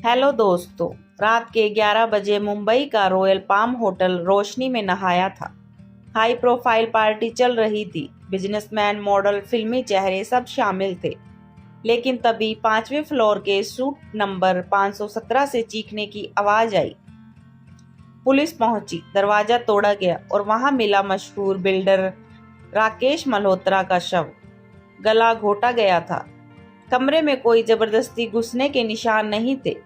Hello दोस्तों। रात के 11 बजे मुंबई का रॉयल पाम होटल रोशनी में नहाया था। हाई प्रोफाइल पार्टी चल रही थी। बिजनेसमैन, मॉडल, फिल्मी चेहरे सब शामिल थे। लेकिन तभी 5वें फ्लोर के सूट नंबर 517 से चीखने की आवाज आई। पुलिस पहुंची, दरवाजा तोड़ा गया और वहां मिला मशहूर बिल्डर राकेश मल्होत्रा का शव। गला घोटा गया था। कमरे में कोई जबरदस्ती घुसने के निशान नहीं थे।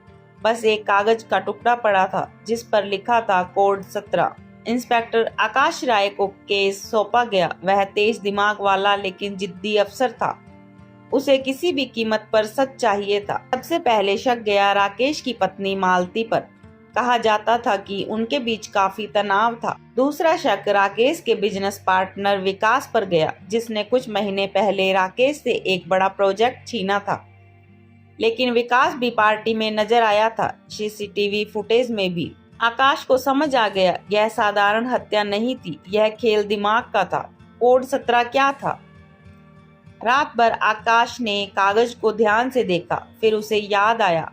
बस एक कागज का टुकड़ा पड़ा था जिस पर लिखा था कोड 17। इंस्पेक्टर आकाश राय को केस सौंपा गया। वह तेज दिमाग वाला लेकिन जिद्दी अफसर था। उसे किसी भी कीमत पर सच चाहिए था। सबसे पहले शक गया राकेश की पत्नी मालती पर। कहा जाता था कि उनके बीच काफी तनाव था। दूसरा शक राकेश के बिजनेस पार्टनर विकास पर गया, जिसने कुछ महीने पहले राकेश से एक बड़ा प्रोजेक्ट छीना था। लेकिन विकास भी पार्टी में नजर आया था, सीसीटीवी फुटेज में भी। आकाश को समझ आ गया, यह साधारण हत्या नहीं थी, यह खेल दिमाग का था। कोड 17 क्या था? रात भर आकाश ने कागज को ध्यान से देखा। फिर उसे याद आया,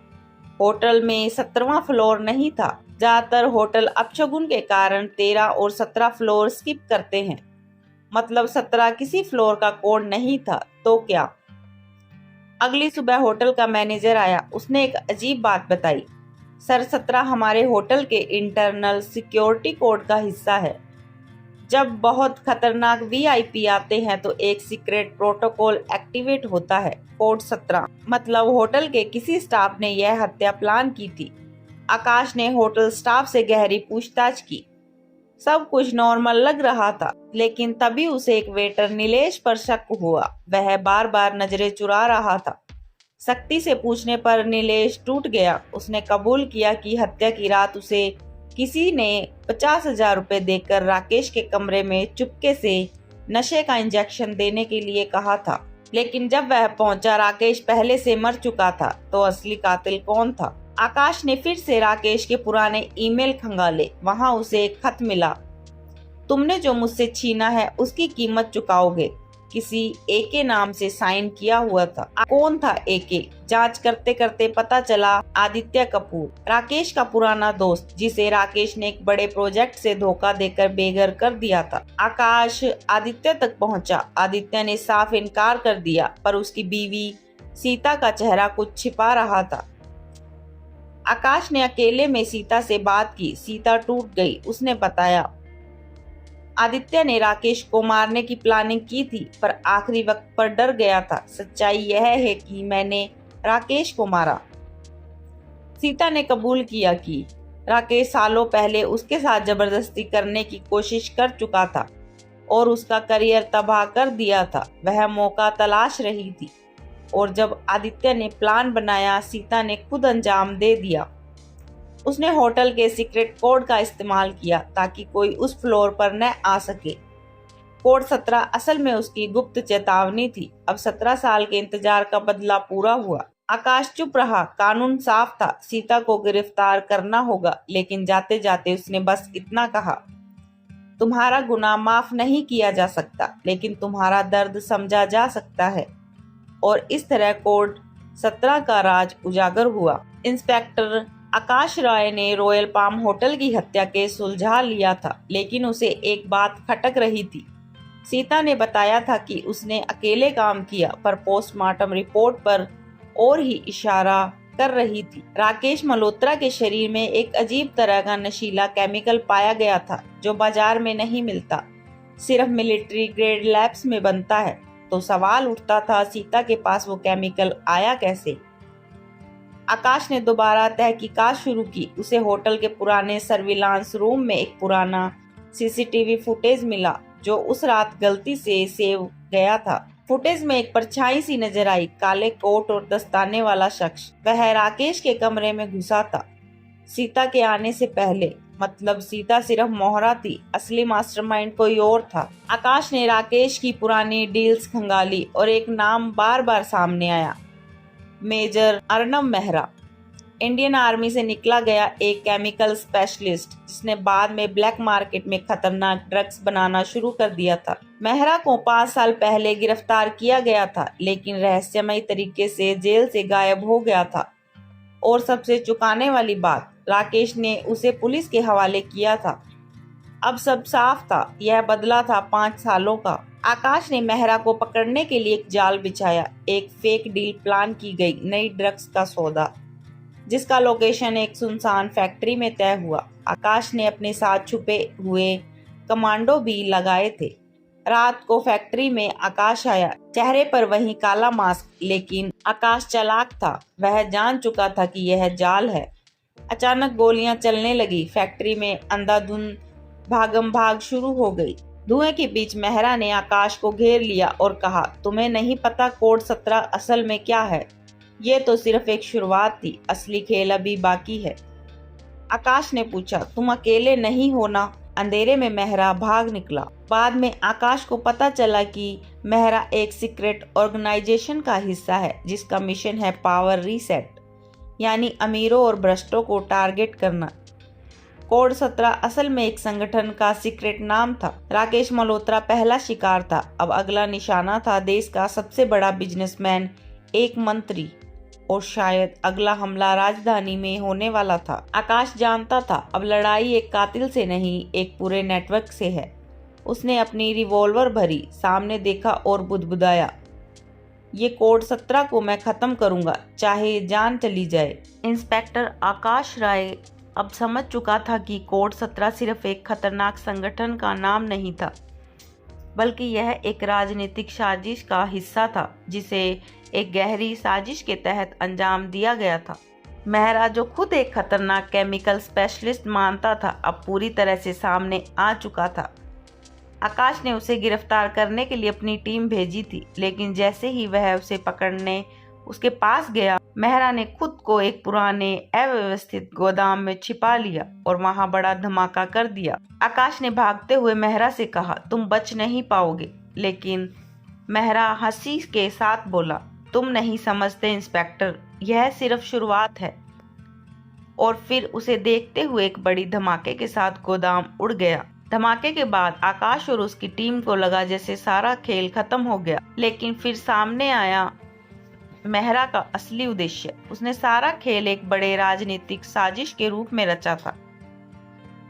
होटल में 17वां फ्लोर नहीं था। ज्यादातर होटल अपशगुन के कारण 13 और 17 फ्लोर स्किप करते हैं। मतलब 17 किसी फ्लोर का कोड नहीं था। तो क्या? अगली सुबह होटल का मैनेजर आया। उसने एक अजीब बात बताई। सर, 17 हमारे होटल के इंटरनल सिक्योरिटी कोड का हिस्सा है। जब बहुत खतरनाक वीआईपी आते हैं तो एक सीक्रेट प्रोटोकॉल एक्टिवेट होता है। कोड 17 मतलब होटल के किसी स्टाफ ने यह हत्या प्लान की थी। आकाश ने होटल स्टाफ से गहरी पूछताछ की। सब कुछ नॉर्मल लग रहा था, लेकिन तभी उसे एक वेटर नीलेश पर शक हुआ। वह बार बार नजरें चुरा रहा था। सख्ती से पूछने पर नीलेश टूट गया। उसने कबूल किया कि हत्या की रात उसे किसी ने 50,000 रुपए देकर राकेश के कमरे में चुपके से नशे का इंजेक्शन देने के लिए कहा था। लेकिन जब वह पहुंचा, राकेश पहले से मर चुका था। तो असली कातिल कौन था? आकाश ने फिर से राकेश के पुराने ईमेल खंगाले। वहां उसे एक खत मिला। तुमने जो मुझसे छीना है उसकी कीमत चुकाओगे। किसी एके नाम से साइन किया हुआ था। कौन था एके? जांच करते करते पता चला, आदित्य कपूर, राकेश का पुराना दोस्त, जिसे राकेश ने एक बड़े प्रोजेक्ट से धोखा देकर बेघर कर दिया था। आकाश आदित्य तक पहुंचा। आदित्य ने साफ इनकार कर दिया, पर उसकी बीवी सीता का चेहरा कुछ छिपा रहा था। आकाश ने अकेले में सीता से बात की। सीता टूट गई। उसने बताया, आदित्य ने राकेश को मारने की प्लानिंग की थी, पर आखिरी वक्त पर डर गया था। सच्चाई यह है कि मैंने राकेश को मारा। सीता ने कबूल किया कि राकेश सालों पहले उसके साथ जबरदस्ती करने की कोशिश कर चुका था और उसका करियर तबाह कर दिया था। वह मौका तलाश रही थी और जब आदित्य ने प्लान बनाया, सीता ने खुद अंजाम दे दिया। उसने होटल के सीक्रेट कोड का इस्तेमाल किया ताकि कोई उस फ्लोर पर न आ सके। कोड 17 असल में उसकी गुप्त चेतावनी थी। अब 17 साल के इंतजार का बदला पूरा हुआ। आकाश चुप रहा। कानून साफ था, सीता को गिरफ्तार करना होगा। लेकिन जाते जाते उसने बस इतना कहा, तुम्हारा गुनाह माफ नहीं किया जा सकता, लेकिन तुम्हारा दर्द समझा जा सकता है। और इस तरह कोड 17 का राज उजागर हुआ। इंस्पेक्टर आकाश राय ने रॉयल पाम होटल की हत्या केस सुलझा लिया था, लेकिन उसे एक बात खटक रही थी। सीता ने बताया था कि उसने अकेले काम किया, पर पोस्टमार्टम रिपोर्ट पर और ही इशारा कर रही थी। राकेश मल्होत्रा के शरीर में एक अजीब तरह का नशीला केमिकल पाया गया था जो बाजार में नहीं मिलता, सिर्फ मिलिट्री ग्रेड लैब्स में बनता है। तो सवाल उठता था, सीता के पास वो केमिकल आया कैसे? आकाश ने दोबारा तहकीकात शुरू की। उसे होटल के पुराने सर्विलांस रूम में एक पुराना सीसीटीवी फुटेज मिला जो उस रात गलती से सेव गया था। फुटेज में एक परछाई सी नजर आई, काले कोट और दस्ताने वाला शख्स। वह राकेश के कमरे में घुसा था, सीता के आने से पहले। मतलब सीता सिर्फ मोहरा थी, असली मास्टरमाइंड कोई और था। आकाश ने राकेश की पुरानी डील्स खंगाली और एक नाम बार बार सामने आया, major Arnab Mehra. Indian army से निकला गया एक केमिकल स्पेशलिस्ट, जिसने बाद में ब्लैक मार्केट में खतरनाक ड्रग्स बनाना शुरू कर दिया था। मेहरा को 5 साल पहले गिरफ्तार किया गया था, लेकिन रहस्यमयी तरीके से जेल से गायब हो गया था और सबसे चौंकाने वाली बात, राकेश ने उसे पुलिस के हवाले किया था। अब सब साफ था, यह बदला था 5 सालों का। आकाश ने मेहरा को पकड़ने के लिए एक जाल बिछाया, एक फेक डील प्लान की गई, नई ड्रग्स का सौदा, जिसका लोकेशन एक सुनसान फैक्ट्री में तय हुआ। आकाश ने अपने साथ छुपे हुए कमांडो भी लगाए थे। रात को फैक्ट्री में आकाश आया, चेहरे पर वही काला मास्क, लेकिन आकाश चालाक था, वह जान चुका था कि यह जाल है। अचानक गोलियां चलने लगी, फैक्ट्री में अंधाधुंध भागम भाग शुरू हो गई। धुएं के बीच मेहरा ने आकाश को घेर लिया और कहा, तुम्हें नहीं पता कोड 17 असल में क्या है? ये तो सिर्फ एक शुरुआत थी, असली खेल अभी बाकी है। आकाश ने पूछा, तुम अकेले नहीं हो ना? अंधेरे में मेहरा भाग निकला। बाद में आकाश को पता चला कि मेहरा एक सीक्रेट ऑर्गेनाइजेशन का हिस्सा है, जिसका मिशन है पावर रीसेट, यानी अमीरों और भ्रष्टों को टारगेट करना। कोड 17 असल में एक संगठन का सीक्रेट नाम था। राकेश मल्होत्रा पहला शिकार था। अब अगला निशाना था देश का सबसे बड़ा बिजनेसमैन, एक मंत्री, और शायद अगला हमला राजधानी में होने वाला था। आकाश जानता था अब लड़ाई एक कातिल से नहीं, एक पूरे नेटवर्क से है। उसने अपनी रिवॉल्वर भरी, सामने देखा और बुदबुदाया, ये कोड 17 को मैं खत्म करूंगा, चाहे जान चली जाए। इंस्पेक्टर आकाश राय अब समझ चुका था कि कोड 17 सिर्फ एक खतरनाक संगठन का नाम नहीं था, बल्कि यह एक राजनीतिक साजिश का हिस्सा था, जिसे एक गहरी साजिश के तहत अंजाम दिया गया था। मेहरा, जो खुद एक खतरनाक केमिकल स्पेशलिस्ट मानता था, अब पूरी तरह से सामने आ चुका था। आकाश ने उसे गिरफ्तार करने के लिए अपनी टीम भेजी थी, लेकिन जैसे ही वह उसे पकड़ने उसके पास गया, मेहरा ने खुद को एक पुराने अव्यवस्थित गोदाम में छिपा लिया और वहां बड़ा धमाका कर दिया। आकाश ने भागते हुए मेहरा से कहा, तुम बच नहीं पाओगे। लेकिन मेहरा हंसी के साथ बोला, तुम नहीं समझते इंस्पेक्टर, यह सिर्फ शुरुआत है। और फिर उसे देखते हुए एक बड़ी धमाके के साथ गोदाम उड़ गया। धमाके के बाद आकाश और उसकी टीम को लगा जैसे सारा खेल खत्म हो गया, लेकिन फिर सामने आया मेहरा का असली उद्देश्य। उसने सारा खेल एक बड़े राजनीतिक साजिश के रूप में रचा था,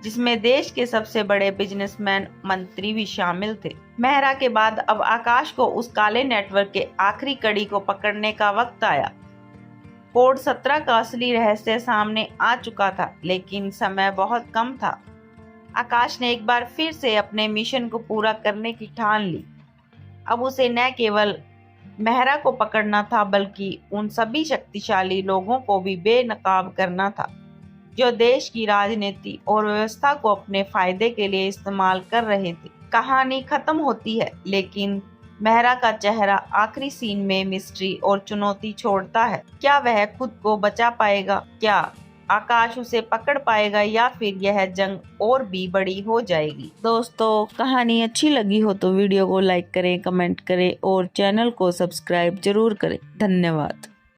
जिसमें देश के सबसे बड़े बिजनेसमैन, मंत्री भी शामिल थे। मेहरा के बाद अब आकाश को उस काले नेटवर्क के आखिरी कड़ी को पकड़ने का वक्त आया। कोड 17 का असली रहस्य सामने आ चुका था, लेकिन समय बहुत कम था। आकाश ने एक बार फिर से अपने मिशन को पूरा करने की ठान ली। अब उसे न केवल मेहरा को पकड़ना था, बल्कि उन सभी शक्तिशाली लोगों को भी बेनकाब करना था, जो देश की राजनीति और व्यवस्था को अपने फायदे के लिए इस्तेमाल कर रहे थे। कहानी खत्म होती है, लेकिन मेहरा का चेहरा आखिरी सीन में मिस्ट्री और चुनौती छोड़ता है। क्या वह खुद को बचा पाएगा? क्या आकाश उसे पकड़ पाएगा, या फिर यह जंग और भी बड़ी हो जाएगी? दोस्तों, कहानी अच्छी लगी हो तो वीडियो को लाइक करें, कमेंट करें और चैनल को सब्सक्राइब जरूर करें। धन्यवाद।